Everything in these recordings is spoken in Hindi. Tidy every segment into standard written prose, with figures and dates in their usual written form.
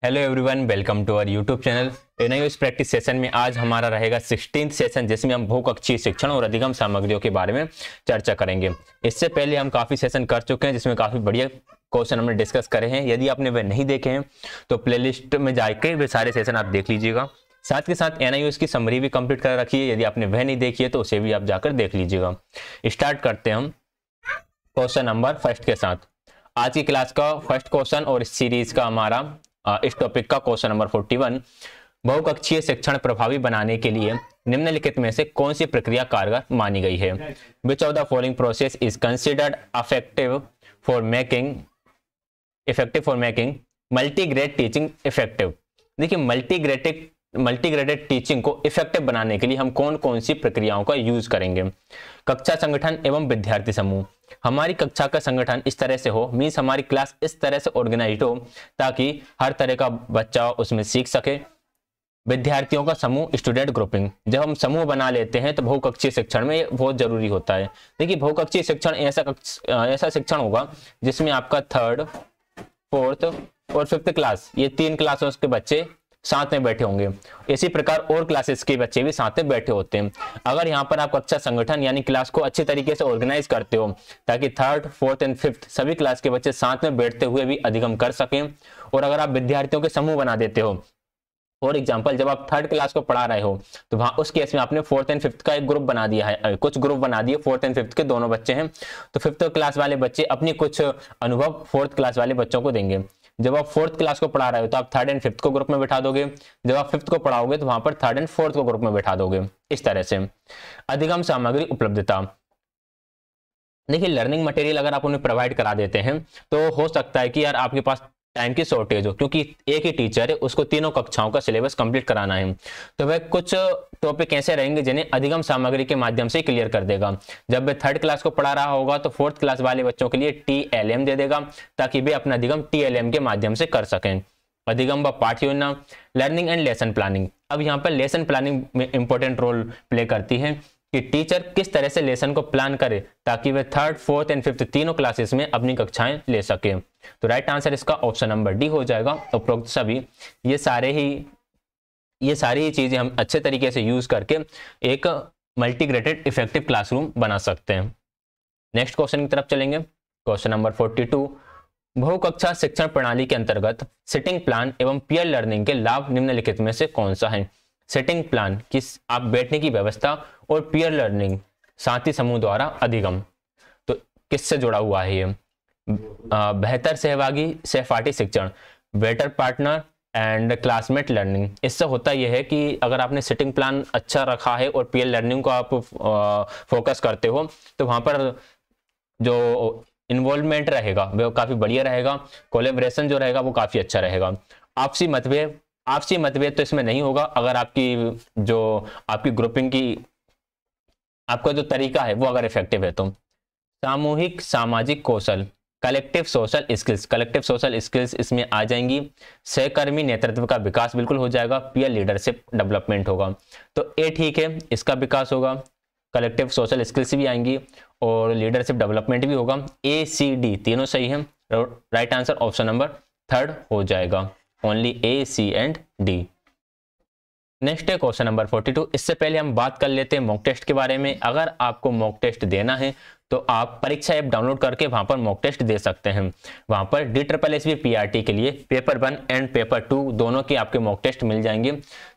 Hello everyone, welcome to our YouTube channel. NIOS practice session में आज हमारा रहेगा 16th सेशन, जिसमें हम बहुकक्षीय शिक्षण और अधिगम सामग्रियों के बारे में चर्चा करेंगे। इससे पहले हम काफ़ी सेशन कर चुके हैं, जिसमें काफ़ी बढ़िया क्वेश्चन हमने डिस्कस करे हैं। यदि आपने वह नहीं देखे हैं तो प्लेलिस्ट में जाकर वे सारे सेशन आप देख लीजिएगा। साथ के साथ एनआईओएस की समरी भी कंप्लीट कर रखी है, यदि आपने वह नहीं देखी है तो उसे भी आप जाकर देख लीजिएगा। स्टार्ट करते हैं हम क्वेश्चन नंबर फर्स्ट के साथ। आज की क्लास का फर्स्ट क्वेश्चन और इस सीरीज का हमारा इस टॉपिक का क्वेश्चन नंबर 41, बहुकक्षीय शिक्षण प्रभावी बनाने के लिए निम्नलिखित में से कौन सी प्रक्रिया कारगर मानी गई है? Which of the following process is considered effective for making multigrade teaching effective. देखिए, मल्टीग्रेडेड टीचिंग को इफेक्टिव बनाने के लिए हम कौन कौन सी प्रक्रियाओं का यूज करेंगे? कक्षा संगठन एवं विद्यार्थी समूह। हमारी कक्षा का संगठन इस तरह से हो, मीन्स हमारी क्लास इस तरह से ऑर्गेनाइज्ड हो ताकि हर तरह का बच्चा उसमें सीख सके। विद्यार्थियों का समूह, स्टूडेंट ग्रुपिंग। जब हम समूह बना लेते हैं तो बहुकक्षीय शिक्षण में ये बहुत जरूरी होता है। देखिए, बहुकक्षीय शिक्षण ऐसा शिक्षण होगा जिसमें आपका 3rd, 4th और 5th क्लास, ये 3 क्लासों के बच्चे साथ में बैठे होंगे। इसी प्रकार और क्लासेस के बच्चे भी साथ में बैठे होते हैं। अगर यहाँ पर आप कक्षा संगठन यानी क्लास को अच्छे तरीके से ऑर्गेनाइज करते हो ताकि 3rd, 4th एंड 5th सभी क्लास के बच्चे साथ में बैठते हुए भी अधिगम कर सकें, और अगर आप विद्यार्थियों के समूह बना देते हो, फॉर एग्जाम्पल जब आप 3rd क्लास को पढ़ा रहे हो तो वहां उस केस में आपने 4th एंड 5th का एक ग्रुप बना दिया है, कुछ ग्रुप बना दिए। 4th एंड 5th के दोनों बच्चे हैं तो 5th क्लास वाले बच्चे अपनी कुछ अनुभव 4th क्लास वाले बच्चों को देंगे। जब आप 4th क्लास को पढ़ा रहे हो तो आप 3rd एंड 5th को ग्रुप में बैठा दोगे। जब आप 5th को पढ़ाओगे तो वहां पर 3rd एंड 4th को ग्रुप में बैठा दोगे। इस तरह से अधिगम सामग्री उपलब्धता। देखिए, लर्निंग मटेरियल अगर आप उन्हें प्रोवाइड करा देते हैं तो हो सकता है कि यार आपके पास टाइम की शॉर्टेज हो, क्योंकि एक ही टीचर है, उसको तीनों कक्षाओं का सिलेबस कंप्लीट कराना है। तो वह कुछ टॉपिक ऐसे रहेंगे जिन्हें अधिगम सामग्री के माध्यम से क्लियर कर देगा। जब वह 3rd क्लास को पढ़ा रहा होगा तो 4th क्लास वाले बच्चों के लिए TLM दे देगा ताकि वे अपना अधिगम TLM के माध्यम से कर सकें। अधिगम व पाठ योजना, लर्निंग एंड लेसन प्लानिंग। अब यहाँ पर लेसन प्लानिंग में इंपॉर्टेंट रोल प्ले करती है कि टीचर किस तरह से लेसन को प्लान करे ताकि वे 3rd, 4th एंड 5th तीनों क्लासेस में अपनी कक्षाएं ले सके। तो राइट आंसर इसका ऑप्शन नंबर डी हो जाएगा। उपरोक्त सभी ये सारी ही चीजें हम अच्छे तरीके से यूज करके एक मल्टीग्रेडेड इफेक्टिव क्लासरूम बना सकते हैं। नेक्स्ट क्वेश्चन की तरफ चलेंगे। क्वेश्चन नंबर 42, बहुकक्षा शिक्षण प्रणाली के अंतर्गत सिटिंग प्लान एवं पीयर लर्निंग के लाभ निम्नलिखित में से कौन सा है? सिटिंग प्लान किस आप बैठने की व्यवस्था और पीयर लर्निंग साथी समूह द्वारा अधिगम, तो किससे जुड़ा हुआ है ये? बेहतर सहपाठी शिक्षण, better partner and classmate learning. इससे होता यह है कि अगर आपने सिटिंग प्लान अच्छा रखा है और पीयर लर्निंग को आप फोकस करते हो तो वहां पर जो इन्वॉल्वमेंट रहेगा वो काफी बढ़िया रहेगा, कोलैबोरेशन जो रहेगा वो काफी अच्छा रहेगा। आपसी मतभेद तो इसमें नहीं होगा अगर आपकी ग्रुपिंग की आपका जो तरीका है वो अगर इफेक्टिव है तो। सामूहिक सामाजिक कौशल, कलेक्टिव सोशल स्किल्स इसमें आ जाएंगी। सहकर्मी नेतृत्व का विकास बिल्कुल हो जाएगा। पीयर लीडरशिप डेवलपमेंट होगा। तो ए ठीक है, इसका विकास होगा। कलेक्टिव सोशल स्किल्स भी आएंगी और लीडरशिप डेवलपमेंट भी होगा। ACD तीनों सही है। Right answer option number 3rd हो जाएगा। Only A, C and D। Next है क्वेश्चन नंबर 42। इससे पहले हम बात कर लेते हैं मॉक टेस्ट के बारे में। अगर आपको मॉक टेस्ट देना है तो आप परीक्षा ऐप डाउनलोड करके वहां पर मॉक टेस्ट दे सकते हैं। वहां पर DSSB PRT के लिए पेपर 1 एंड पेपर 2 दोनों के आपके मॉक टेस्ट मिल जाएंगे।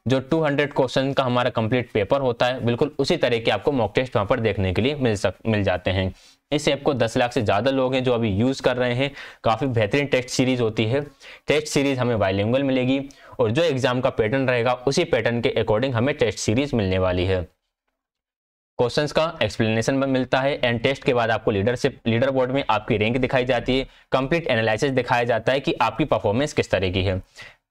जो 200 क्वेश्चन का हमारा कंप्लीट पेपर होता है, बिल्कुल उसी तरह के आपको मॉक टेस्ट वहां पर देखने के लिए मिल जाते हैं। इस ऐप को 10 लाख से ज़्यादा लोग हैं जो अभी यूज़ कर रहे हैं। काफ़ी बेहतरीन टेस्ट सीरीज होती है। टेस्ट सीरीज हमें बाइलिंगुअल मिलेगी और जो एग्जाम का पैटर्न रहेगा उसी पैटर्न के अकॉर्डिंग हमें टेस्ट सीरीज मिलने वाली है। क्वेश्चंस का एक्सप्लेनेशन में मिलता है एंड टेस्ट के बाद आपको लीडर बोर्ड में आपकी रैंक दिखाई जाती है। कंप्लीट एनालिसिस दिखाया जाता है कि आपकी परफॉर्मेंस किस तरह की है।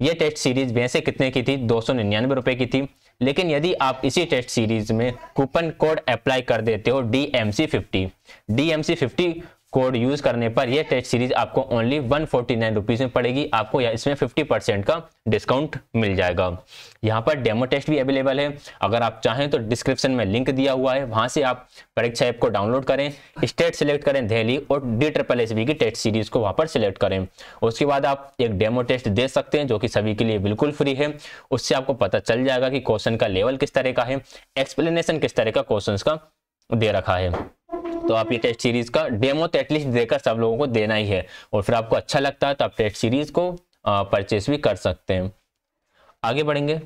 ये टेस्ट सीरीज वैसे कितने की थी? 299 रुपए की थी। लेकिन यदि आप इसी टेस्ट सीरीज में कूपन कोड अप्लाई कर देते हो DMC50 कोड यूज करने पर यह टेस्ट सीरीज आपको ओनली 149 रुपीज में पड़ेगी। आपको या इसमें 50% का डिस्काउंट मिल जाएगा। यहाँ पर डेमो टेस्ट भी अवेलेबल है, अगर आप चाहें तो डिस्क्रिप्शन में लिंक दिया हुआ है, वहां से आप परीक्षा ऐप को डाउनलोड करें, स्टेट सिलेक्ट करें दिल्ली और DSSB की टेस्ट सीरीज को वहां पर सिलेक्ट करें। उसके बाद आप एक डेमो टेस्ट दे सकते हैं जो कि सभी के लिए बिल्कुल फ्री है। उससे आपको पता चल जाएगा कि क्वेश्चन का लेवल किस तरह का है, एक्सप्लेनेशन किस तरह का क्वेश्चन का दे रखा है। तो आप ये टेस्ट सीरीज का डेमो तो एटलीस्ट देकर सब लोगों को देना ही है, और फिर आपको अच्छा लगता है तो आप टेस्ट सीरीज को परचेस भी कर सकते हैं। आगे बढ़ेंगे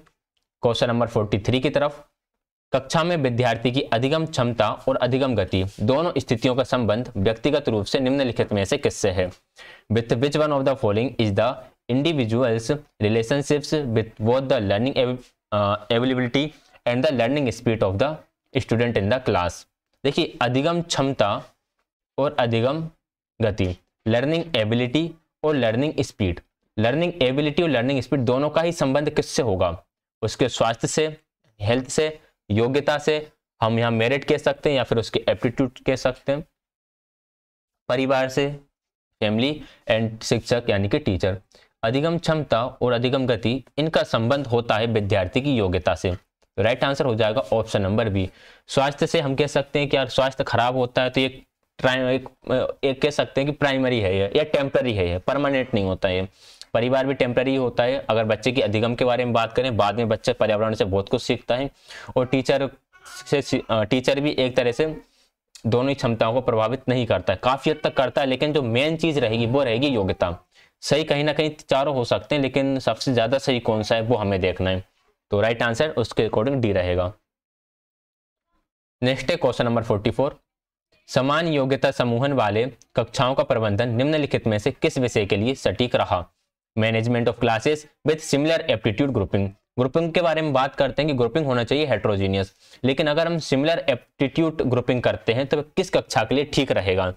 क्वेश्चन नंबर 43 की तरफ। कक्षा में विद्यार्थी की अधिगम क्षमता और अधिगम गति दोनों स्थितियों का संबंध व्यक्तिगत रूप से निम्नलिखित में से किससे है? With which one of the following is the individuals relationships with both the learning ability and the learning speed of the student in the class. देखिए, अधिगम क्षमता और अधिगम गति, लर्निंग एबिलिटी और लर्निंग स्पीड, लर्निंग एबिलिटी और लर्निंग स्पीड दोनों का ही संबंध किससे होगा? उसके स्वास्थ्य से, हेल्थ से, योग्यता से, हम यहाँ मेरिट कह सकते हैं या फिर उसके एप्टीट्यूड कह सकते हैं, परिवार से, फैमिली एंड शिक्षक यानी कि टीचर। अधिगम क्षमता और अधिगम गति इनका संबंध होता है विद्यार्थी की योग्यता से। राइट आंसर हो जाएगा ऑप्शन नंबर बी। स्वास्थ्य से हम कह सकते हैं कि यार स्वास्थ्य खराब होता है तो एक कह सकते हैं कि प्राइमरी है या टेम्पररी है, परमानेंट नहीं होता है। परिवार भी टेम्पररी होता है। अगर बच्चे की अधिगम के बारे में बात करें, बाद में बच्चे पर्यावरण से बहुत कुछ सीखता है, और टीचर भी एक तरह से दोनों ही क्षमताओं को प्रभावित नहीं करता है, काफी हद तक करता है, लेकिन जो मेन चीज रहेगी वो रहेगी योग्यता। सही कहीं ना कहीं चारों हो सकते हैं, लेकिन सबसे ज्यादा सही कौन सा है वो हमें देखना है। तो राइट आंसर उसके अकॉर्डिंग डी रहेगा। नेक्स्ट है क्वेश्चन नंबर 44। समान योग्यता समूहन वाले कक्षाओं का प्रबंधन निम्नलिखित में से किस विषय के लिए सटीक रहा? Management of classes with similar aptitude grouping. Grouping के बारे में बात करते हैं कि ग्रुपिंग होना चाहिए हेट्रोजीनियस, लेकिन अगर हम सिमिलर एप्टीट्यूड ग्रुपिंग करते हैं तो किस कक्षा के लिए ठीक रहेगा?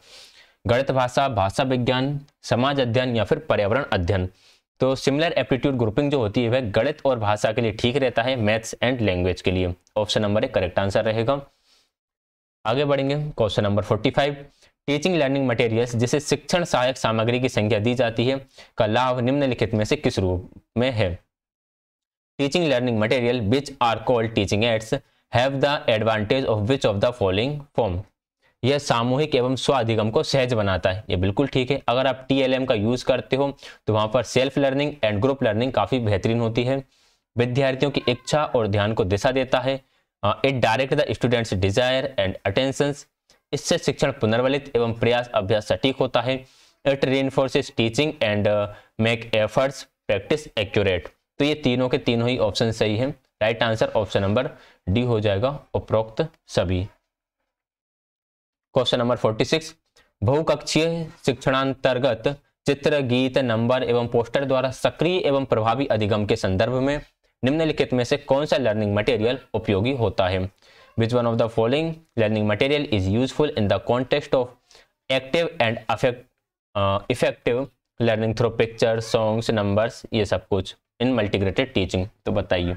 गणित भाषा, भाषा विज्ञान, समाज अध्ययन या फिर पर्यावरण अध्ययन। तो सिमिलर एप्टीट्यूड ग्रुपिंग जो होती है वह गणित और भाषा के लिए ठीक रहता है, मैथ्स एंड लैंग्वेज के लिए। ऑप्शन नंबर एक करेक्ट आंसर रहेगा। आगे बढ़ेंगे question number 45। Teaching learning materials जिसे शिक्षण सहायक सामग्री की संख्या दी जाती है का लाभ निम्नलिखित में से किस रूप में है? Teaching learning material which are called teaching aids have the advantage of which of the following form. यह सामूहिक एवं स्व अधिगम को सहज बनाता है। ये बिल्कुल ठीक है। अगर आप TLM का यूज करते हो तो वहां पर self learning and group learning काफी बेहतरीन होती है। विद्यार्थियों की इच्छा और ध्यान को दिशा देता है। It direct the students desire and attention. इससे शिक्षण पुनर्वलित एवं प्रयास अभ्यास सटीक होता है। It reinforces teaching and make efforts practice accurate. तो ये तीनों के तीनों ही ऑप्शन सही है। Right answer option number D हो जाएगा, उपरोक्त सभी। Question number 46। बहुकक्षीय शिक्षणांतर्गत चित्र, गीत, नंबर एवं पोस्टर द्वारा सक्रिय एवं प्रभावी अधिगम के संदर्भ में निम्नलिखित में से कौन सा लर्निंग मटेरियल उपयोगी होता है? Which one of the following learning material is useful in the context of active and effective learning through picture, songs, numbers, ये सब कुछ इन मल्टीग्रेडेड टीचिंग। तो बताइए,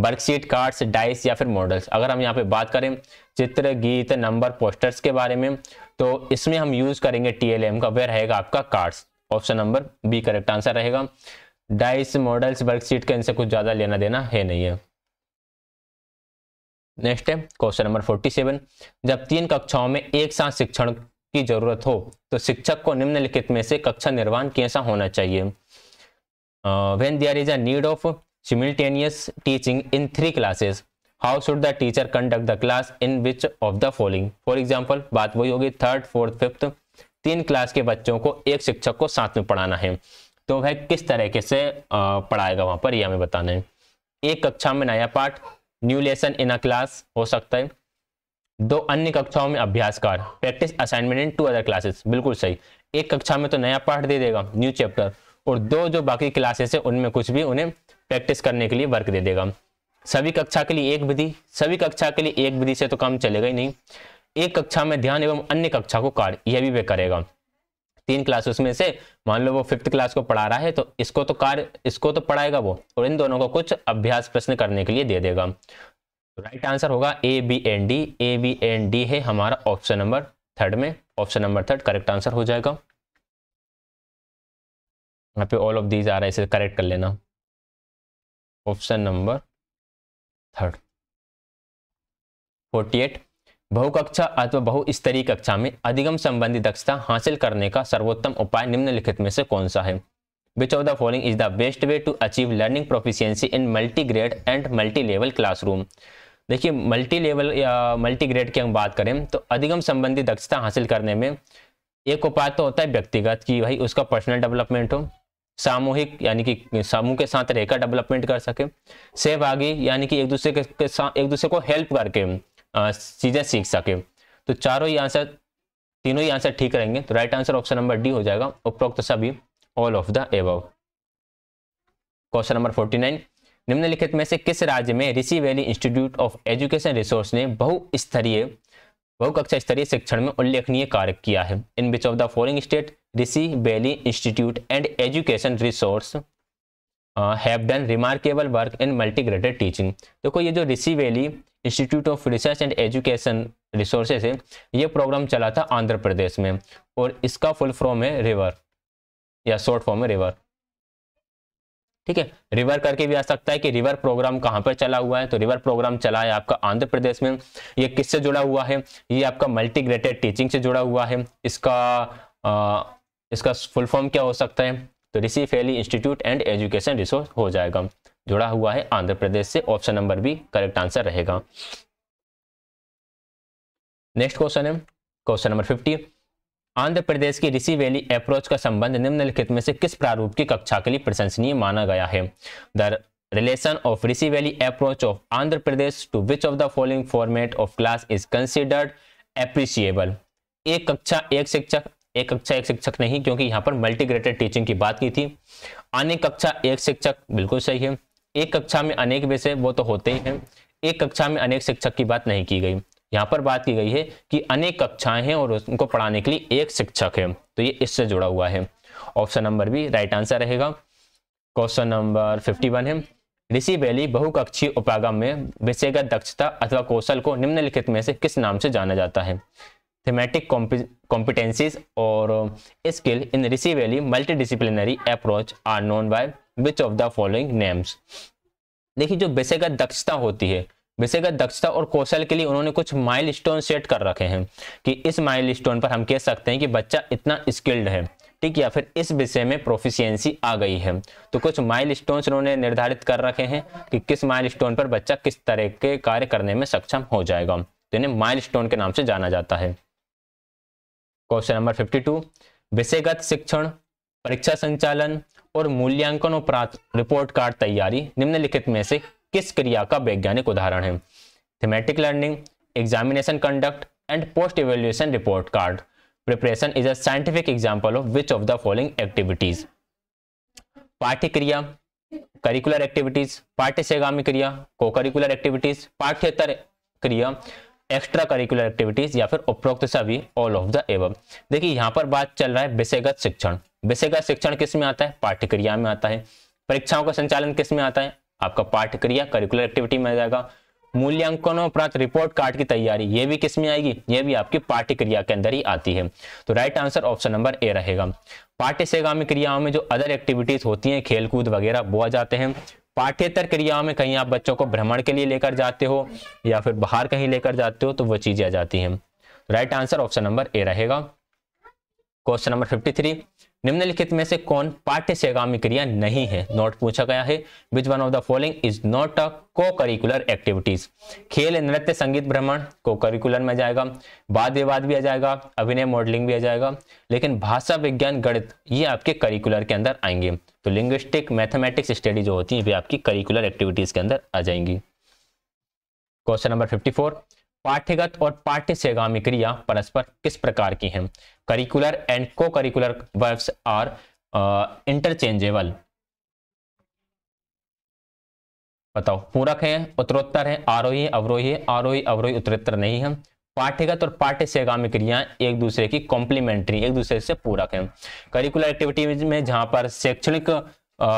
वर्कशीट, कार्ड्स, डाइस या फिर मॉडल्स। अगर हम यहाँ पे बात करें चित्र, गीत, नंबर, पोस्टर्स के बारे में, तो इसमें हम यूज करेंगे TLM का, वह रहेगा आपका cards. Option number B correct answer रहेगा। डाइस, मॉडल्स, वर्कशीट का इनसे कुछ ज्यादा लेना देना है नहीं है। नेक्स्ट है क्वेश्चन नंबर 47। जब 3 कक्षाओं में एक साथ शिक्षण की जरूरत हो तो शिक्षक को निम्नलिखित में से कक्षा निर्वहन कैसा होना चाहिए? When there is a need of simultaneous teaching in 3 classes, how should the teacher conduct the class in which of the following? For example, बात वही होगी 3rd, 4th, 5th 3 क्लास के बच्चों को एक शिक्षक को साथ में पढ़ाना है, तो वह किस तरीके से पढ़ाएगा वहां पर, ये हमें बताना है। एक कक्षा में नया पाठ, new lesson in a class हो सकता है। 2 अन्य कक्षाओं में अभ्यासकार, practice assignment in 2 other classes, बिल्कुल सही। एक कक्षा में तो नया पाठ दे देगा, न्यू चैप्टर, और 2 जो बाकी क्लासेस है उनमें कुछ भी उन्हें प्रैक्टिस करने के लिए वर्क दे देगा। सभी कक्षा के लिए एक विधि, सभी कक्षा के लिए एक विधि से तो काम चलेगा ही नहीं। एक कक्षा में ध्यान एवं अन्य कक्षा को कार्य, यह भी वे करेगा। 3 क्लासेस में से मान लो वो 5th क्लास को पढ़ा रहा है तो इसको तो कार्य, इसको तो पढ़ाएगा वो, और इन दोनों को कुछ अभ्यास प्रश्न करने के लिए दे देगा। राइट आंसर होगा A, B and D। A, B and D है हमारा ऑप्शन नंबर 3rd में, option number third correct answer हो जाएगा। यहाँ पे ऑल ऑफ दीज आ रहा है, इसे करेक्ट कर लेना, ऑप्शन नंबर थर्ड। 48 बहुकक्षा अथवा बहुस्तरीय कक्षा में अधिगम संबंधी दक्षता हासिल करने का सर्वोत्तम उपाय निम्नलिखित में से कौन सा है? Which of the following is the best way to achieve learning proficiency in multi-grade and multi-level classroom? देखिए मल्टी लेवल या मल्टी ग्रेड की हम बात करें तो अधिगम संबंधी दक्षता हासिल करने में एक उपाय तो होता है व्यक्तिगत कि भाई उसका पर्सनल डेवलपमेंट हो, सामूहिक यानी कि समूह के साथ रहकर डेवलपमेंट कर सके, सहभागी यानी कि एक दूसरे को हेल्प करके चीजें सीख सके। तो तीनों ही आंसर ठीक रहेंगे। तो right answer option number D हो जाएगा, उपरोक्त सभी, all of the above. Question number 49 निम्नलिखित में से किस राज्य में Rishi Valley Institute of Education Resource ने बहुकक्षा स्तरीय शिक्षण में उल्लेखनीय कार्य किया है? In which of the following state Rishi Valley Institute and Education Resource have done remarkable work in multigraded teaching. देखो ये जो Rishi Valley Institute of Research and education resources है, ये प्रोग्राम चला था आंध्र प्रदेश में और इसका फुल फॉर्म है रिवर या शॉर्ट फॉर्म है रिवर। ठीक है, रिवर करके भी आ सकता है कि रिवर प्रोग्राम कहां पर चला हुआ है, तो रिवर प्रोग्राम चला है आपका आंध्र प्रदेश में। ये किससे जुड़ा हुआ है? ये आपका मल्टीग्रेडेड टीचिंग से जुड़ा हुआ है। इसका फुल फॉर्म क्या हो सकता है? तो Rishi Valley Institute and Education Resource हो जाएगा, जुड़ा हुआ है आंध्र प्रदेश से। Option number B correct answer रहेगा। नेक्स्ट क्वेश्चन है क्वेश्चन नंबर 50 आंध्र प्रदेश की ऋषि वैली अप्रोच का संबंध निम्नलिखित में से किस प्रारूप की कक्षा के लिए प्रशंसनीय माना गया है? The relation of Rishi Valley approach of Andhra Pradesh to which of the following format of class is considered appreciable? एक कक्षा एक शिक्षक नहीं, क्योंकि यहाँ पर मल्टीग्रेडेड टीचिंग की बात की थी। अनेक कक्षा एक शिक्षक बिल्कुल सही है। एक कक्षा में अनेक विषय वो तो होते ही हैं, एक कक्षा में अनेक शिक्षक की बात नहीं की गई। यहाँ पर बात की गई है कि अनेक कक्षाएं हैं और उनको पढ़ाने के लिए एक शिक्षक है, तो ये इससे जुड़ा हुआ है। Option number B right answer रहेगा। क्वेश्चन नंबर 51 है ऋषि वैली बहुकक्षीय उपागम में विषयगत दक्षता अथवा कौशल को निम्नलिखित में से किस नाम से जाना जाता है? थीमेटिक competencies और skill in Rishi Valley multidisciplinary approach are known by which of the following names? देखिए जो विषयगत दक्षता होती है, विषयगत दक्षता और कौशल के लिए उन्होंने कुछ माइलस्टोन सेट कर रखे हैं कि इस माइलस्टोन पर हम कह सकते हैं कि बच्चा इतना स्किल्ड है, ठीक, या फिर इस विषय में प्रोफिशिएंसी आ गई है। तो कुछ माइलस्टोन्स उन्होंने निर्धारित कर रखे हैं कि किस माइलस्टोन पर बच्चा किस तरह के कार्य करने में सक्षम हो जाएगा, तो इन्हें माइलस्टोन के नाम से जाना जाता है। क्वेश्चन नंबर 52 विषयगत शिक्षण, परीक्षा संचालन और मूल्यांकन उपरांत रिपोर्ट कार्ड तैयारी निम्नलिखित में से किस क्रिया का वैज्ञानिक उदाहरण है? Thematic learning, examination conduct and post evaluation report card preparation is a scientific example of which of the following activities? पाठ्य क्रिया, करिकुलर एक्टिविटीज, पाठ्य सेगामी क्रिया, को करिकुलर एक्टिविटीज, पाठ्येतर क्रिया, एक्स्ट्रा करिकुलर एक्टिविटीज या फिर उपरोक्त सभी, ऑल ऑफ द एबव। देखिए यहाँ पर बात चल रहा है विषयगत शिक्षण। विषयगत शिक्षण किस में आता है? पाठ्य क्रिया में आता है। परीक्षाओं का संचालन किस में आता है? आपका पाठ्य क्रिया करिकुलर एक्टिविटी में आ जाएगा। मूल्यांकनों उपरांत रिपोर्ट कार्ड की तैयारी, ये भी किस में आएगी? ये भी आपकी पाठ्य क्रिया के अंदर ही आती है। तो right answer option number A रहेगा। पाठ्य सेगामी क्रियाओं में जो अदर एक्टिविटीज होती हैं, खेलकूद वगैरह, वो आ जाते हैं। पाठ्येतर क्रियाओं में कहीं आप बच्चों को भ्रमण के लिए लेकर जाते हो या फिर बाहर कहीं लेकर जाते हो, तो वो चीजें आ जाती हैं। Right answer option number A रहेगा। क्वेश्चन नंबर 53 निम्नलिखित में से कौन पाठ्य सेगामी क्रिया नहीं है? नोट पूछा गया है which one of the following is not a को करिकुलर एक्टिविटीज? खेल, नृत्य, संगीत, भ्रमण को करिकुलर में जाएगा। वाद विवाद भी आ जाएगा, अभिनय, मॉडलिंग भी आ जाएगा, लेकिन भाषा, विज्ञान, गणित ये आपके करिकुलर के अंदर आएंगे। तो लिंग्विस्टिक, मैथमेटिक्स स्टडी जो होती है वे आपकी करिकुलर एक्टिविटीज के अंदर आ जाएंगी। क्वेश्चन नंबर 54 पाठ्यगत और पाठ्य सेगामी क्रिया परस्पर किस प्रकार की हैं? करिकुलर एंड को करिकुलर वर्ब्स आर इंटरचेंजेबल। बताओ, पूरक है, उत्तरोत्तर है, आरोही, अवरोही है, आरोही, अवरोही, उत्तरोत्तर नहीं है। पाठ्यगत और पाठ्य सेगामी क्रियाएं एक दूसरे की कॉम्प्लीमेंट्री, एक दूसरे से पूरक हैं। करिकुलर एक्टिविटीज में जहां पर शैक्षणिक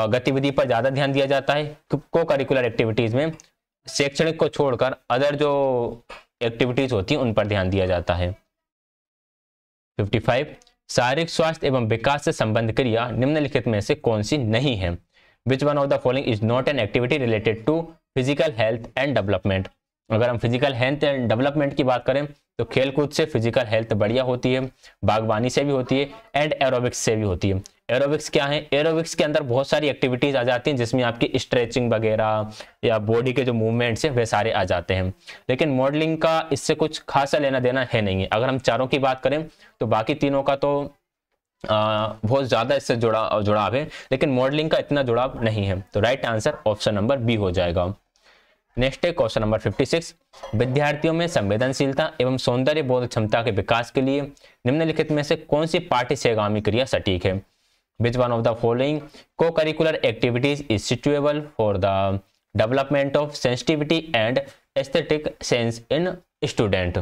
गतिविधि पर ज्यादा ध्यान दिया जाता है, को करिकुलर एक्टिविटीज में शैक्षणिक को छोड़कर अदर जो एक्टिविटीज होती हैं उन पर ध्यान दिया जाता है। 55 शारीरिक स्वास्थ्य एवं विकास से संबंध क्रिया निम्नलिखित में से कौन सी नहीं है? Which one of the following is not an activity related to physical health and development? अगर हम फिजिकल हेल्थ एंड डेवलपमेंट की बात करें तो खेलकूद से फिजिकल हेल्थ बढ़िया होती है, बागवानी से भी होती है एंड एरोबिक्स से भी होती है। एरोबिक्स क्या है? एरोबिक्स के अंदर बहुत सारी एक्टिविटीज आ जाती हैं जिसमें आपकी स्ट्रेचिंग वगैरह या बॉडी के जो मूवमेंट्स हैं वे सारे आ जाते हैं, लेकिन मॉडलिंग का इससे कुछ खासा लेना देना है नहीं है। अगर हम चारों की बात करें तो बाकी तीनों का तो बहुत ज़्यादा इससे जुड़ाव है, लेकिन मॉडलिंग का इतना जुड़ाव नहीं है। तो right answer option number B हो जाएगा। नेक्स्ट है क्वेश्चन नंबर 56 विद्यार्थियों में संवेदनशीलता एवं सौंदर्य बोध क्षमता के विकास के लिए निम्नलिखित में से कौन सी पाठ्यसेगामी क्रिया सटीक है? Which one of the following co curricular activities is suitable for the development of sensitivity and aesthetic sense in student?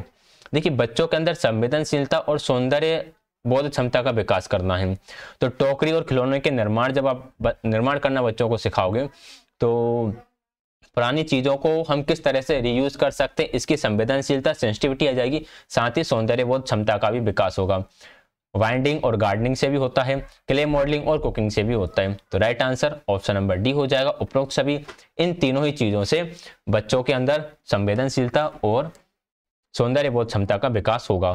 देखिए, बच्चों के अंदर संवेदनशीलता और सौंदर्य बोध क्षमता का विकास करना है, तो टोकरी और खिलौनों के निर्माण जब आप निर्माण करना बच्चों को सिखाओगे तो पुरानी चीजों को हम किस तरह से रीयूज कर सकते हैं, इसकी संवेदनशीलता सेंसिटिविटी आ जाएगी, साथ ही सौंदर्य बोध क्षमता का भी विकास होगा। वाइंडिंग और गार्डनिंग से भी होता है, क्ले मॉडलिंग और कुकिंग से भी होता है। तो right answer option number D हो जाएगा। उपरोक्त सभी इन तीनों ही चीजों से बच्चों के अंदर संवेदनशीलता और सौंदर्य बोध क्षमता का विकास होगा।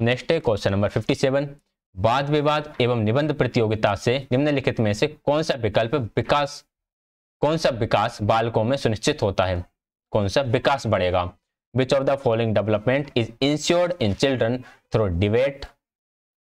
नेक्स्ट है क्वेश्चन नंबर 57 वाद विवाद एवं निबंध प्रतियोगिता से निम्नलिखित में से कौन सा विकास बालकों में सुनिश्चित होता है? कौन सा विकास बढ़ेगा? विच of the following development is insured in children through debate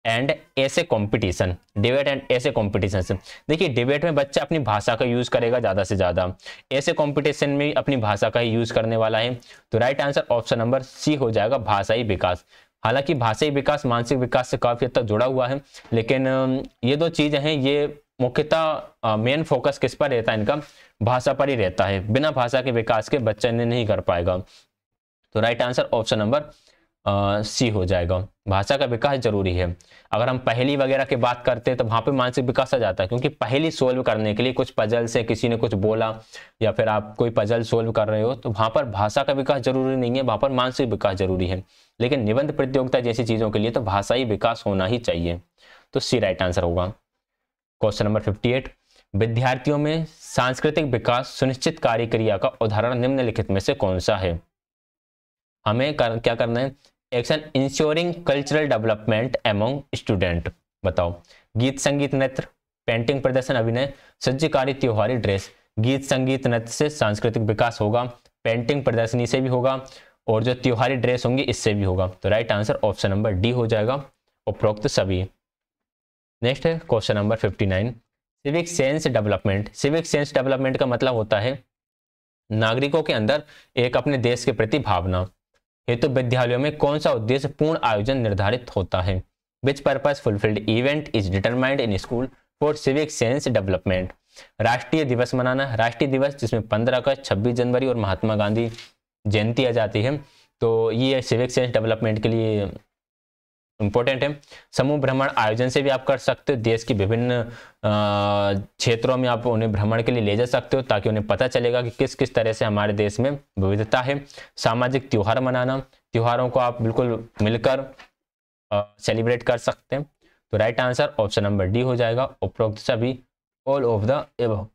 and ऐसे कॉम्पिटिशन? डिबेट एंड ऐसे कॉम्पिटिशन से देखिए, डिबेट में बच्चा अपनी भाषा का यूज करेगा ज्यादा से ज्यादा, ऐसे कॉम्पिटिशन में अपनी भाषा का ही यूज करने वाला है। तो right answer option number C हो जाएगा, भाषाई विकास। हालांकि भाषाई विकास मानसिक विकास से काफी हद तक जुड़ा हुआ है, लेकिन ये दो चीजें हैं, ये मुख्यतः मेन फोकस किस पर रहता है इनका? भाषा पर ही रहता है। बिना भाषा के विकास के बच्चा इन्हें नहीं कर पाएगा। तो right answer option number C हो जाएगा, भाषा का विकास जरूरी है। अगर हम पहेली वगैरह की बात करते हैं तो वहां पे मानसिक विकास आ जाता है, क्योंकि पहेली सोल्व करने के लिए कुछ पजल से किसी ने कुछ बोला या फिर आप कोई पजल सोल्व कर रहे हो तो वहां पर भाषा का विकास जरूरी नहीं है, वहां पर मानसिक विकास जरूरी है। लेकिन निबंध प्रतियोगिता जैसी चीजों के लिए तो भाषाई विकास होना ही चाहिए। तो सी राइट आंसर होगा। क्वेश्चन नंबर 58 विद्यार्थियों में सांस्कृतिक विकास सुनिश्चित कार्य क्रिया का उदाहरण निम्नलिखित में से कौन सा है? हमें क्या करना है? Action ensuring cultural development among student. बताओ, गीत संगीत नृत्य, पेंटिंग प्रदर्शन अभिनय, सज्जकारी त्योहारी ड्रेस। गीत संगीत नृत्य से सांस्कृतिक विकास होगा, पेंटिंग प्रदर्शनी से भी होगा और जो त्योहारी ड्रेस होंगी इससे भी होगा। तो right answer option number D हो जाएगा, उपरोक्त सभी। नेक्स्ट है question number 59 civic sense development. Civic sense development का मतलब होता है नागरिकों के अंदर एक अपने देश के प्रति भावना। हेतु विद्यालयों में कौन सा उद्देश्य पूर्ण आयोजन निर्धारित होता है? Which purpose fulfilled event is determined in school for civic sense development. राष्ट्रीय दिवस मनाना, राष्ट्रीय दिवस जिसमें 15 अगस्त, 26 जनवरी और महात्मा गांधी जयंती आ जाती है, तो ये सिविक सेंस डेवलपमेंट के लिए इंपॉर्टेंट है। समूह भ्रमण आयोजन से भी आप कर सकते हो, देश की विभिन्न क्षेत्रों में आप उन्हें भ्रमण के लिए ले जा सकते हो ताकि उन्हें पता चलेगा कि किस किस तरह से हमारे देश में विविधता है। सामाजिक त्योहार मनाना, त्योहारों को आप बिल्कुल मिलकर सेलिब्रेट कर सकते हैं। तो right answer option number D हो जाएगा, उपरोक्त सभी, all of the above.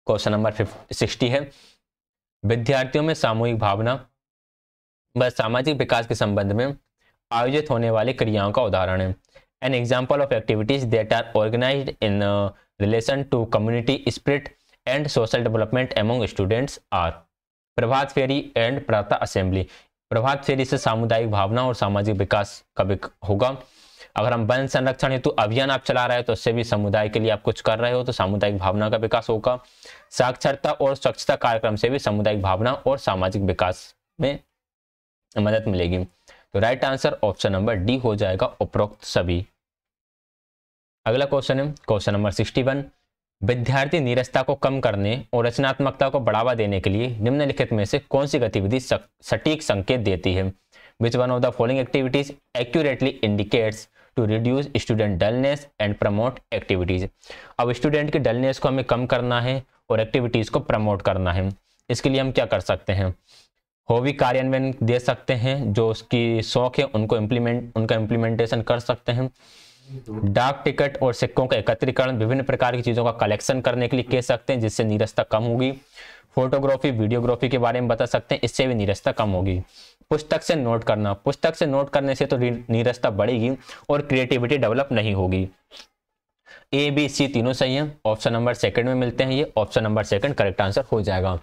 Question number 60 है विद्यार्थियों में सामूहिक भावना व सामाजिक विकास के संबंध में आयोजित होने वाली क्रियाओं का उदाहरण है। An example of activities that are organised in relation to community spirit and social development among students are Prabhat Pheri and प्रातः असेंबली। प्रभात फेरी से सामुदायिक भावना और सामाजिक विकास का होगा। अगर हम वन संरक्षण हेतु अभियान आप चला रहे हो तो उससे भी समुदाय के लिए आप कुछ कर रहे हो तो सामुदायिक भावना का विकास होगा। साक्षरता और स्वच्छता कार्यक्रम से भी सामुदायिक भावना और सामाजिक विकास में मदद मिलेगी। तो right answer option number D हो जाएगा, उपरोक्त सभी। अगला क्वेश्चन है क्वेश्चन नंबर 61 विद्यार्थी नीरसता को कम करने और रचनात्मकता को बढ़ावा देने के लिए निम्नलिखित में से कौन सी गतिविधि सटीक संकेत देती है? Which one of the following activities accurately indicates to reduce student dullness and promote activities. अब स्टूडेंट की डलनेस को हमें कम करना है और एक्टिविटीज को प्रमोट करना है। इसके लिए हम क्या कर सकते हैं, हॉबी कार्यान्वयन दे सकते हैं, जो उसकी शौक है उनका इम्प्लीमेंटेशन कर सकते हैं। डाक टिकट और सिक्कों का एकत्रीकरण, विभिन्न प्रकार की चीजों का कलेक्शन करने के लिए कह सकते हैं, जिससे नीरसता कम होगी। फोटोग्राफी वीडियोग्राफी के बारे में बता सकते हैं, इससे भी नीरसता कम होगी। पुस्तक से नोट करना, पुस्तक से नोट करने से तो नीरसता बढ़ेगी और क्रिएटिविटी डेवलप नहीं होगी। ए बी सी तीनों सही है, ऑप्शन नंबर सेकंड में मिलते हैं, ये option number second correct answer हो जाएगा।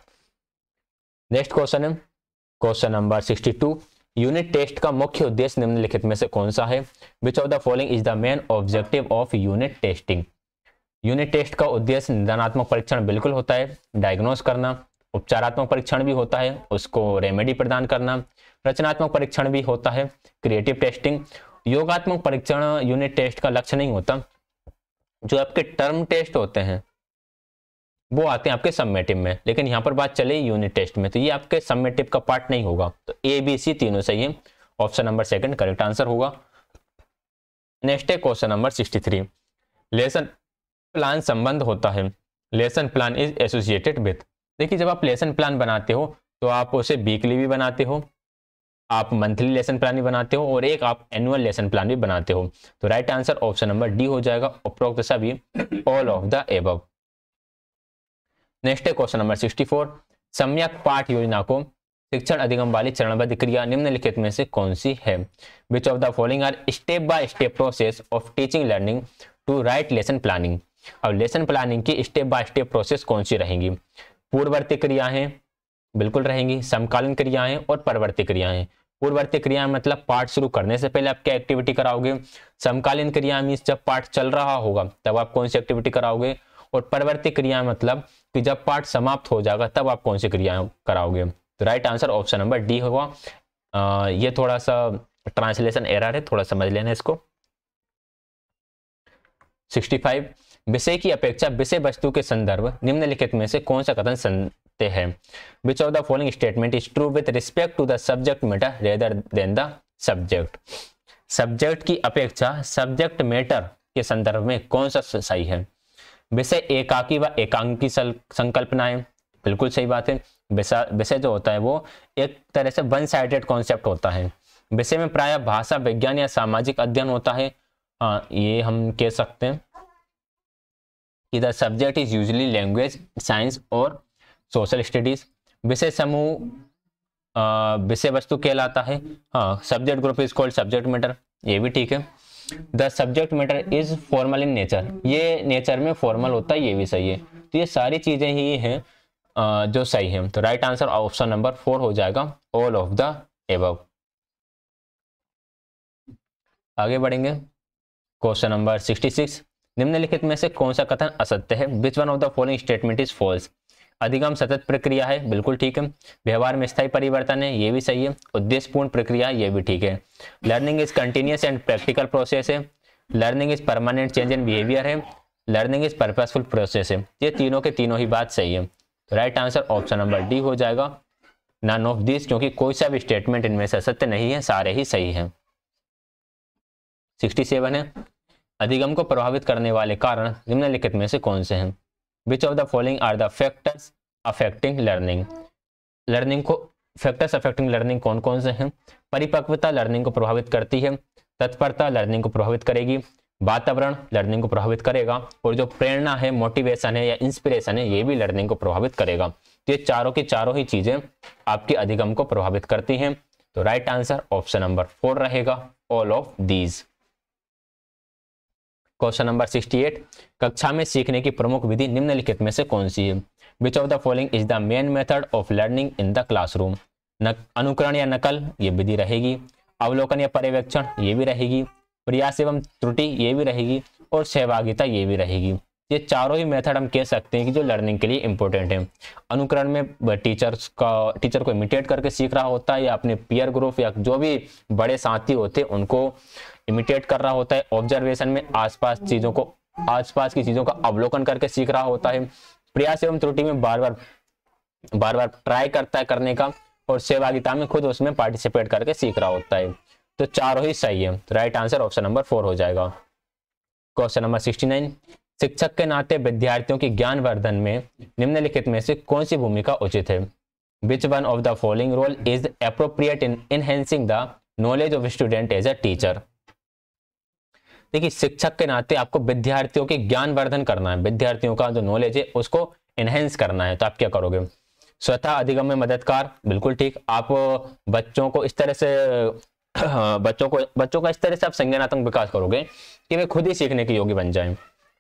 नेक्स्ट क्वेश्चन है क्वेश्चन नंबर 62, यूनिट टेस्ट का मुख्य उद्देश्य निम्नलिखित में से कौन सा है? Which of the following is the main objective of unit testing? Unit test का उद्देश्य निदानात्मक परीक्षण बिल्कुल होता है, डायग्नोस करना। उपचारात्मक परीक्षण भी होता है, उसको रेमेडी प्रदान करना। रचनात्मक परीक्षण भी होता है, क्रिएटिव टेस्टिंग। योगात्मक परीक्षण यूनिट टेस्ट का लक्ष्य नहीं होता। जो आपके टर्म टेस्ट होते हैं वो आते हैं आपके समेटिव में, लेकिन यहाँ पर बात चले यूनिट टेस्ट में, तो ये आपके समेटिव का पार्ट नहीं होगा। तो ए बी सी तीनों सही है, option number second correct answer होगा। नेक्स्ट है क्वेश्चन नंबर 63, लेसन प्लान संबंध होता है, lesson plan is associated with. देखिए जब आप लेसन प्लान बनाते हो तो आप उसे वीकली भी बनाते हो, आप मंथली लेसन प्लान भी बनाते हो, और एक आप एनुअल लेसन प्लान भी बनाते हो। तो right answer option number D हो जाएगा, उपरोक्त सभी, all of the above. Next है क्वेश्चन नंबर 64, सम्यक पाठ योजना को शिक्षण अधिगम वाली चरणबद्ध क्रिया निम्नलिखित में से कौन सी है? Which of the following are step by step process of teaching learning to write lesson planning? अब लेसन प्लानिंग की स्टेप बाय स्टेप प्रोसेस कौन सी रहेंगी? पूर्ववर्ती क्रियाएं बिल्कुल रहेंगी, समकालीन क्रियाएं और परवर्ती क्रियाएं। पूर्ववर्ती क्रियाएं मतलब पाठ शुरू करने से पहले आप क्या एक्टिविटी कराओगे। समकालीन क्रिया मीन्स जब पाठ चल रहा होगा तब आप कौन सी एक्टिविटी कराओगे। और परवर्ती क्रिया मतलब कि जब पाठ समाप्त हो जाएगा तब आप कौन सी क्रियाएं कराओगे। तो right answer option number D होगा। ये थोड़ा सा ट्रांसलेशन एरर है, थोड़ा समझ लेना इसको। 65, विषय की अपेक्षा विषय वस्तु के संदर्भ निम्नलिखित में से कौन सा कथन सत्य है? Which of the following statement is true with respect to the subject matter rather than the subject? Subject की अपेक्षा सब्जेक्ट मैटर के संदर्भ में कौन सा सही है? विषय एकाकी व एकांकी संकल्पनाएं, बिल्कुल सही बात है। विषय जो होता है वो एक तरह से वन साइडेड कॉन्सेप्ट होता है। विषय में प्रायः भाषा विज्ञान या सामाजिक अध्ययन होता है। ये हम कह सकते हैं कि the subject is usually language, science और सोशल स्टडीज। विषय समूह विषय वस्तु कहलाता है। हाँ, subject group is called subject matter, ये भी ठीक है। The subject matter is formal in nature, ये नेचर में फॉर्मल होता है, ये भी सही है। तो ये सारी चीजें ही हैं जो सही है। तो राइट आंसर ऑप्शन नंबर 4 हो जाएगा, ऑल ऑफ द एबव। आगे बढ़ेंगे क्वेश्चन नंबर 66, निम्नलिखित में से कौन सा कथन असत्य है? Which one of the following statement is false? अधिगम सतत प्रक्रिया है, बिल्कुल ठीक है। व्यवहार में स्थायी परिवर्तन है, ये भी सही है। उद्देश्यपूर्ण प्रक्रिया, ये भी ठीक है। Learning is continuous and practical process है। Learning is permanent change in behaviour है। लर्निंग इज पर्पसफुल प्रोसेस है। ये तीनों के तीनों ही बात सही है। तो right answer option number D हो जाएगा, नन ऑफ दिस, क्योंकि कोई सा भी स्टेटमेंट इनमें से सत्य नहीं है, सारे ही सही हैं। 67 है, अधिगम को प्रभावित करने वाले कारण निम्नलिखित में से कौन से हैं? Which of the following are the factors affecting learning? Learning को फैक्टर्स अफेक्टिंग लर्निंग कौन कौन से हैं? परिपक्वता लर्निंग को प्रभावित करती है। तत्परता लर्निंग को प्रभावित करेगी। वातावरण लर्निंग को प्रभावित करेगा। और जो प्रेरणा है, मोटिवेशन है या इंस्पिरेशन है, ये भी लर्निंग को प्रभावित करेगा। तो ये चारों की चारों ही चीजें आपके अधिगम को प्रभावित करती हैं। तो राइट आंसर ऑप्शन नंबर 4 रहेगा, all of these. Question number 68, कक्षा में सीखने की प्रमुख विधि निम्नलिखित में से कौन सी है? Which of the following is the main method of learning in the classroom? अनुकरण या नकल, ये विधि रहेगी। अवलोकन या पर्यवेक्षण, ये भी रहेगी। प्रयास एवं त्रुटि, ये भी रहेगी। और सहभागिता, ये भी रहेगी। ये चारों ही मेथड हम कह सकते हैं कि जो लर्निंग के लिए इंपॉर्टेंट है। अनुकरण में टीचर को इमिटेट करके सीख रहा होता है, या अपने पीयर ग्रुप या जो भी बड़े साथी होते हैं उनको इमिटेट कर रहा होता है। ऑब्जर्वेशन में आसपास की चीजों का अवलोकन करके सीख रहा होता है। प्रयास एवं त्रुटि में बार बार ट्राई करता है करने का। और सहभागिता में खुद उसमें पार्टिसिपेट करके सीख रहा होता है। तो चारों ही सही है। तो राइट आंसर ऑप्शन नंबर 4 हो जाएगा। क्वेश्चन नंबर 69, शिक्षक के नाते विद्यार्थियों की ज्ञानवर्धन में निम्नलिखित में से कौन सी भूमिका उचित है? Which one of the following role is appropriate in enhancing the knowledge of student as a teacher. देखिए शिक्षक के नाते आपको विद्यार्थियों के ज्ञान वर्धन करना है, विद्यार्थियों का जो नॉलेज है उसको एनहेंस करना है, तो आप क्या करोगे? स्वतः अधिगम में मददगार, बिल्कुल ठीक। आप बच्चों को इस तरह से बच्चों का इस तरह से आप संज्ञानात्मक विकास करोगे कि वे खुद ही सीखने के योग्य बन जाएं।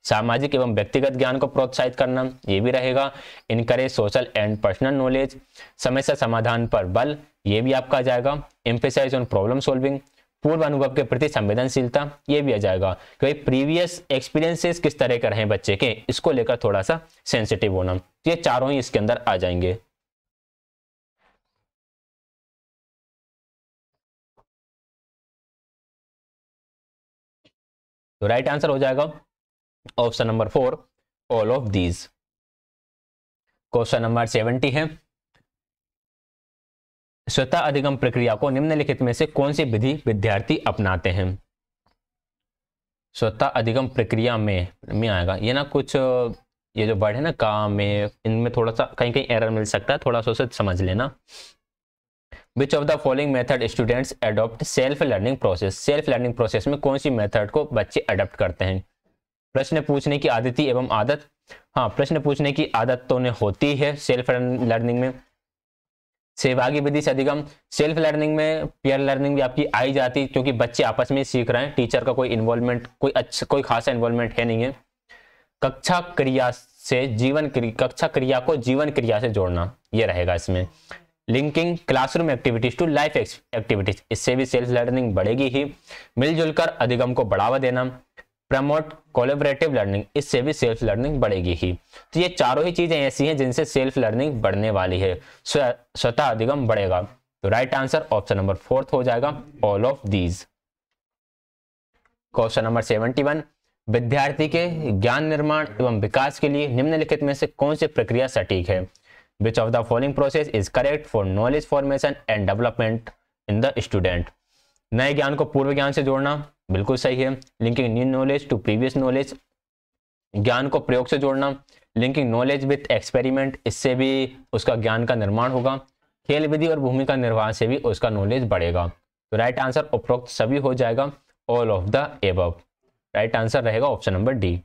सामाजिक एवं व्यक्तिगत ज्ञान को प्रोत्साहित करना, ये भी रहेगा। Encourage social and personal knowledge, समस्या समाधान पर बल, ये भी आपका आ जाएगा। एम्फेसाइज ऑन प्रॉब्लम सॉल्विंग, पूर्व अनुभव के प्रति संवेदनशीलता, ये भी आ जाएगा कि प्रीवियस एक्सपीरियंसेस किस तरह के रहे बच्चे के, इसको लेकर थोड़ा सा सेंसिटिव होना, ये चारों ही इसके अंदर आ जाएंगे। तो राइट आंसर हो जाएगा option number 4, all of these. Question number 70 है, स्वतः अधिगम प्रक्रिया को निम्नलिखित में से कौन सी विधि विद्यार्थी अपनाते हैं? स्वतः अधिगम प्रक्रिया में आएगा ये ना, कुछ ये जो वर्ड है ना काम में, इनमें थोड़ा सा कहीं कहीं एरर मिल सकता है, थोड़ा सा उसे समझ लेना। विच of the following method students adopt self learning process, self learning process में कौन सी मेथड को बच्चे अडॉप्ट करते हैं? प्रश्न पूछने की आदती एवं आदत, हाँ प्रश्न पूछने की आदत तो उन्हें होती है सेल्फ लर्निंग में। सहभागी विधि से अधिगम, सेल्फ लर्निंग में पीयर लर्निंग भी आपकी आई जाती, क्योंकि बच्चे आपस में सीख रहे हैं, टीचर का कोई इन्वॉल्वमेंट, कोई खासा इन्वॉल्वमेंट है नहीं है। कक्षा क्रिया को जीवन क्रिया से जोड़ना, ये रहेगा इसमें। Linking classroom activities to life activities, इससे भी सेल्फ लर्निंग बढ़ेगी ही। मिलजुल कर अधिगम को बढ़ावा देना। प्रमोट कोलैबोरेटिव लर्निंग, इससे भी सेल्फ लर्निंग बढ़ेगी ही। तो ये चारों ही चीजें ऐसी हैं जिनसे सेल्फ लर्निंग बढ़ने वाली है, स्वतः अधिगम बढ़ेगा। तो राइट आंसर ऑप्शन नंबर 4 हो जाएगा, all of these. Question number 71, विद्यार्थी के ज्ञान निर्माण एवं विकास के लिए निम्नलिखित में से कौन सी प्रक्रिया सटीक है? Which of the following process is correct for knowledge formation and development in the student? नए ज्ञान को पूर्व ज्ञान से जोड़ना, बिल्कुल सही है। Linking new knowledge to previous knowledge, ज्ञान को प्रयोग से जोड़ना। लिंकिंग नॉलेज विथ एक्सपेरिमेंट, इससे भी उसका ज्ञान का निर्माण होगा। खेल विधि और भूमिका निर्वाह से भी उसका नॉलेज बढ़ेगा। तो राइट आंसर उपरोक्त सभी हो जाएगा, all of the above. Right answer रहेगा ऑप्शन नंबर डी।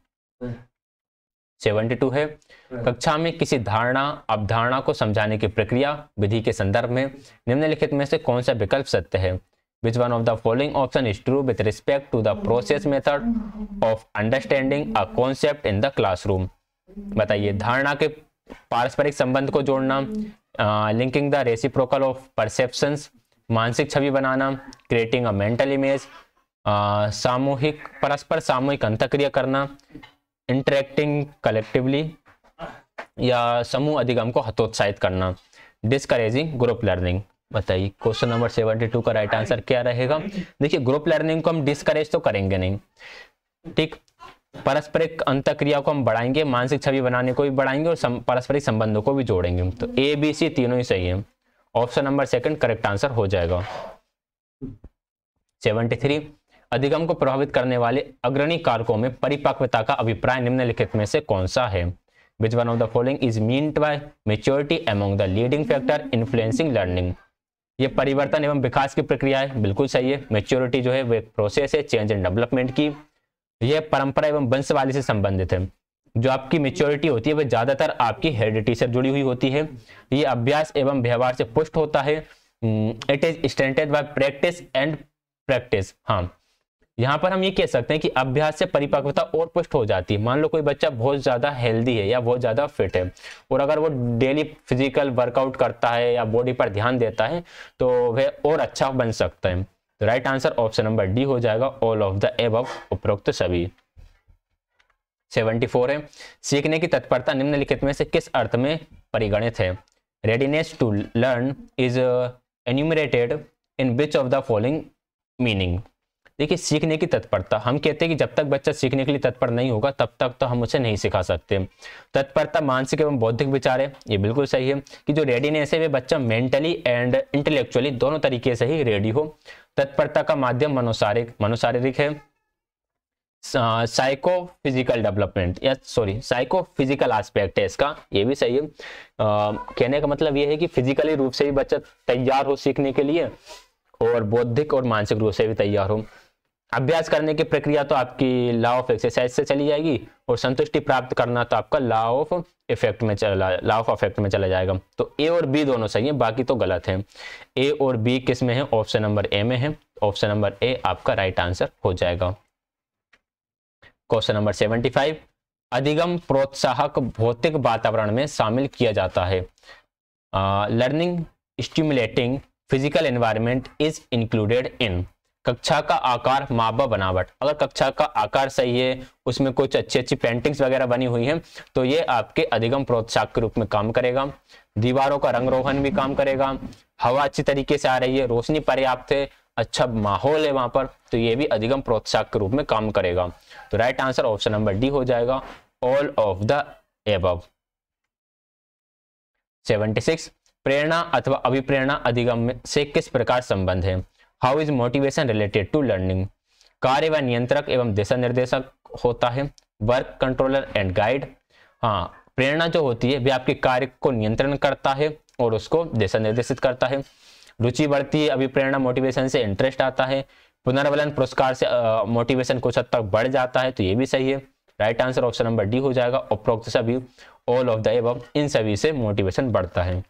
72 है, कक्षा में किसी धारणा अवधारणा को समझाने की प्रक्रिया विधि के संदर्भ में निम्नलिखित में से कौन सा विकल्प सत्य है? Which one of the following option is true with respect to the process method of understanding a concept in the classroom? बताइए। धारणा के पारस्परिक संबंध को जोड़ना, linking the reciprocal of perceptions, मानसिक छवि बनाना, क्रिएटिंग अ मेंटल इमेज, परस्पर सामूहिक अंतःक्रिया करना, इंटरेक्टिंग कलेक्टिवली, या समूह अधिगम को हतोत्साहित करना, डिस्करेजिंग ग्रुप लर्निंग। बताइए क्वेश्चन नंबर 72 का राइट आंसर क्या रहेगा? देखिए ग्रुप लर्निंग को हम डिस्करेज तो करेंगे नहीं, ठीक। पारस्परिक अंतःक्रिया को हम बढ़ाएंगे, मानसिक छवि बनाने को भी बढ़ाएंगे और पारस्परिक संबंधों को भी जोड़ेंगे। तो ए बी सी तीनों ही सही है, ऑप्शन नंबर 2 करेक्ट आंसर हो जाएगा। 73, अधिगम को प्रभावित करने वाले अग्रणी कारकों में परिपक्वता का अभिप्राय निम्नलिखित में से कौन सा है? Which one of the following is meant by maturity among the leading factor influencing learning? ये परिवर्तन एवं विकास की प्रक्रिया है, बिल्कुल सही है। मैच्योरिटी जो है वो एक प्रोसेस है चेंज एंड डेवलपमेंट की। यह परंपरा एवं वंशवाली से संबंधित है। जो आपकी मैच्योरिटी होती है वह ज्यादातर आपकी हेरिडिटी से जुड़ी हुई होती है। ये अभ्यास एवं व्यवहार से पुष्ट होता है। It is standard by practice and practice. हाँ, यहाँ पर हम ये कह सकते हैं कि अभ्यास से परिपक्वता और पुष्ट हो जाती है। मान लो कोई बच्चा बहुत ज्यादा हेल्दी है या बहुत ज्यादा फिट है और अगर वो डेली फिजिकल वर्कआउट करता है या बॉडी पर ध्यान देता है तो वह और अच्छा बन सकता है। तो right answer option number D हो जाएगा, ऑल ऑफ द एबव, उपरोक्त सभी। 74 है, सीखने की तत्परता निम्नलिखित में से किस अर्थ में परिगणित है? Readiness to learn is enumerated in which of the following meaning? देखिए सीखने की तत्परता, हम कहते हैं कि जब तक बच्चा सीखने के लिए तत्पर नहीं होगा तब तक तो हम उसे नहीं सिखा सकते। तत्परता मानसिक एवं बौद्धिक विचार है, ये बिल्कुल सही है कि जो रेडीनेस है वे बच्चा मेंटली एंड इंटेलेक्चुअली दोनों तरीके से ही रेडी हो। तत्परता का माध्यम मनोशारीरिक है। साइको फिजिकल डेवलपमेंट या सॉरी साइको फिजिकल एस्पेक्ट है इसका, ये भी सही है। कहने का मतलब ये है कि फिजिकली रूप से भी बच्चा तैयार हो सीखने के लिए और बौद्धिक और मानसिक रूप से भी तैयार हो। अभ्यास करने की प्रक्रिया तो आपकी लॉ ऑफ एक्सरसाइज से चली जाएगी और संतुष्टि प्राप्त करना तो आपका लॉ ऑफ इफेक्ट में चला जाएगा। तो ए और बी दोनों सही है, बाकी तो गलत है। ए और बी किस में है? ऑप्शन नंबर ए में है। ऑप्शन नंबर ए आपका राइट आंसर हो जाएगा। क्वेश्चन नंबर 75, अधिगम प्रोत्साहक भौतिक वातावरण में शामिल किया जाता है। Learning stimulating physical environment is included in. कक्षा का आकार, मापा, बनावट। अगर कक्षा का आकार सही है, उसमें कुछ अच्छी अच्छी पेंटिंग्स वगैरह बनी हुई हैं, तो ये आपके अधिगम प्रोत्साहक के रूप में काम करेगा। दीवारों का रंग रोगन भी काम करेगा। हवा अच्छी तरीके से आ रही है, रोशनी पर्याप्त है, अच्छा माहौल है वहां पर, तो ये भी अधिगम प्रोत्साहक के रूप में काम करेगा। तो right answer option number D हो जाएगा, ऑल ऑफ द एबव। 76, प्रेरणा अथवा अभिप्रेरणा अधिगम से किस प्रकार संबंध है? How is motivation related to learning? कार्य व नियंत्रक एवं दिशा निर्देशक होता है। Work controller and guide. हाँ, प्रेरणा जो होती है वे आपके कार्य को नियंत्रण करता है और उसको दिशा निर्देशित करता है। रुचि बढ़ती है, अभिप्रेरणा मोटिवेशन से इंटरेस्ट आता है। पुनर्वलन पुरस्कार से मोटिवेशन कुछ हद तक बढ़ जाता है, तो ये भी सही है। Right answer option number D हो जाएगा। उपरोक्त सभी, ऑल ऑफ द एबव, इन सभी से मोटिवेशन बढ़ता है।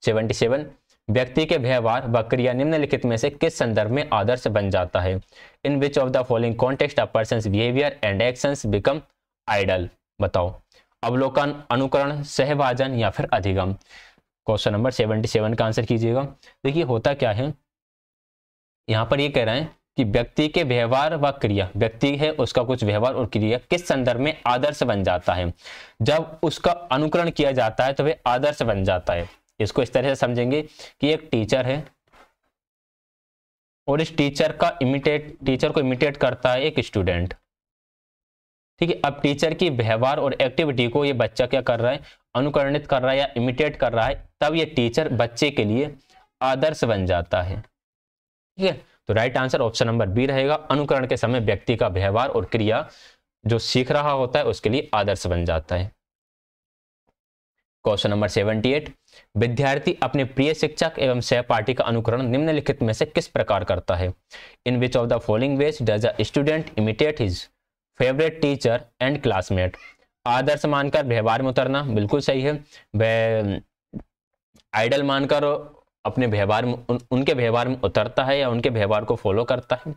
77, व्यक्ति के व्यवहार व क्रिया निम्नलिखित में से किस संदर्भ में आदर्श बन जाता है? In which of the following context a person's behaviour and actions become idol? बताओ। अवलोकन, अनुकरण, सहभाजन या फिर अधिगम? क्वेश्चन नंबर 77 का आंसर कीजिएगा। देखिए होता क्या है, यहां पर ये कह रहे हैं कि व्यक्ति के व्यवहार व क्रिया, व्यक्ति है उसका कुछ व्यवहार और क्रिया किस संदर्भ में आदर्श बन जाता है? जब उसका अनुकरण किया जाता है तो वह आदर्श बन जाता है। इसको इस तरह से समझेंगे कि एक टीचर है और इस टीचर को इमिटेट करता है एक स्टूडेंट। ठीक है, अब टीचर की व्यवहार और एक्टिविटी को ये बच्चा क्या कर रहा है? अनुकरणित कर रहा है या इमिटेट कर रहा है, तब ये टीचर बच्चे के लिए आदर्श बन जाता है। ठीक है, तो right answer option number B रहेगा। अनुकरण के समय व्यक्ति का व्यवहार और क्रिया जो सीख रहा होता है उसके लिए आदर्श बन जाता है। क्वेश्चन नंबर 78, विद्यार्थी अपने प्रिय शिक्षक एवं सहपाठी का अनुकरण निम्नलिखित में से किस प्रकार करता है? In which of the following ways does a student imitate his favourite teacher and classmate? आदर्श मानकर व्यवहार में उतरना, बिल्कुल सही है। वह आइडल मानकर अपने व्यवहार में उनके व्यवहार में उतरता है या उनके व्यवहार को फॉलो करता है।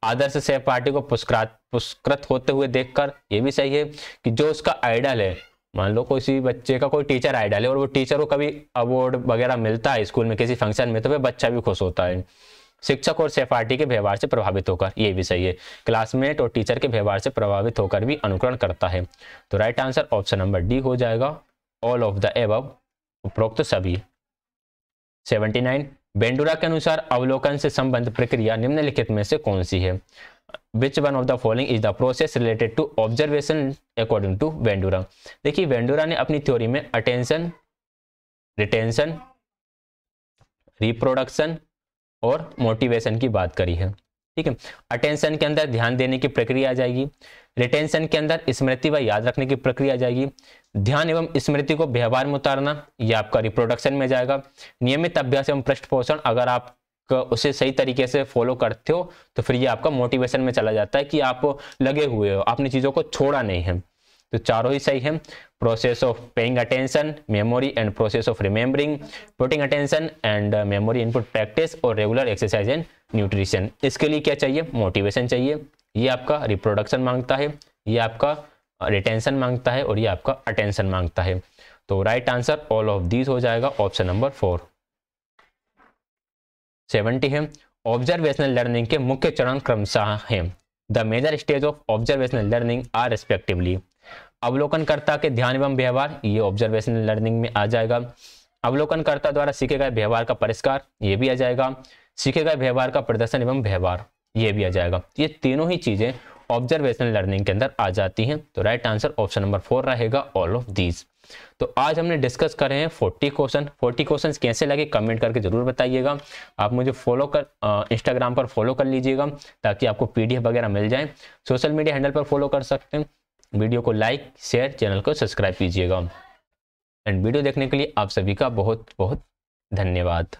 आदर्श सहपाठी को पुरस्कृत होते हुए देखकर, ये भी सही है कि जो उसका आइडल है, मान लो किसी बच्चे का कोई टीचर आइडल है और वो टीचर को कभी अवार्ड वगैरह मिलता है स्कूल में किसी फंक्शन में, तो वह बच्चा भी खुश होता है। शिक्षक और सहपाठी के व्यवहार से प्रभावित होकर, ये भी सही है। क्लासमेट और टीचर के व्यवहार से प्रभावित होकर भी अनुकरण करता है। तो right answer option number D हो जाएगा, ऑल ऑफ द एबव, उपरोक्त सभी। 79, बेंडुरा के अनुसार अवलोकन से संबंध प्रक्रिया निम्नलिखित में से कौन सी है? Which one of the following is the process related to observation according to बेंडुरा? देखिए बेंडुरा ने अपनी थ्योरी में अटेंशन, रिटेंशन, रिप्रोडक्शन और मोटिवेशन की बात करी है। ठीक है, अटेंशन के अंदर ध्यान देने की प्रक्रिया आ जाएगी। रिटेंशन के अंदर स्मृति व याद रखने की प्रक्रिया आ जाएगी। ध्यान एवं स्मृति को व्यवहार में उतारना, यह आपका रिप्रोडक्शन में जाएगा। नियमित अभ्यास एवं पृष्ठपोषण, अगर आप उसे सही तरीके से फॉलो करते हो तो फिर ये आपका मोटिवेशन में चला जाता है कि आप लगे हुए हो, आपने चीजों को छोड़ा नहीं है। तो चारों ही सही है। Process of paying attention, memory and process of remembering, putting attention and memory input practice और रेगुलर एक्सरसाइज एंड न्यूट्रिशन। इसके लिए क्या चाहिए? मोटिवेशन चाहिए। ये आपका रिप्रोडक्शन मांगता है, ये आपका रिटेंशन मांगता है और ये आपका अटेंशन मांगता है। तो right answer all of these हो जाएगा, ऑप्शन नंबर 4। 70 है, ऑब्जर्वेशनल लर्निंग के मुख्य चरण क्रमशः हैं। The major stage of observational learning are respectively. अवलोकनकर्ता के ध्यान एवं व्यवहार, ये ऑब्जर्वेशनल लर्निंग में आ जाएगा। अवलोकनकर्ता द्वारा सीखे गए व्यवहार का परिष्कार, ये भी आ जाएगा। सीखे गए व्यवहार का प्रदर्शन एवं व्यवहार, ये भी आ जाएगा। ये तीनों ही चीजें ऑब्जर्वेशनल लर्निंग के अंदर आ जाती हैं। तो राइट आंसर ऑप्शन नंबर 4 रहेगा, ऑल ऑफ दीज। तो आज हमने डिस्कस करे हैं 40 क्वेश्चन। 40 क्वेश्चन कैसे लगे कमेंट करके जरूर बताइएगा। आप मुझे फॉलो कर इंस्टाग्राम पर फॉलो कर लीजिएगा ताकि आपको PDF वगैरह मिल जाए। सोशल मीडिया हैंडल पर फॉलो कर सकते हैं। वीडियो को लाइक शेयर, चैनल को सब्सक्राइब कीजिएगा। एंड वीडियो देखने के लिए आप सभी का बहुत बहुत धन्यवाद।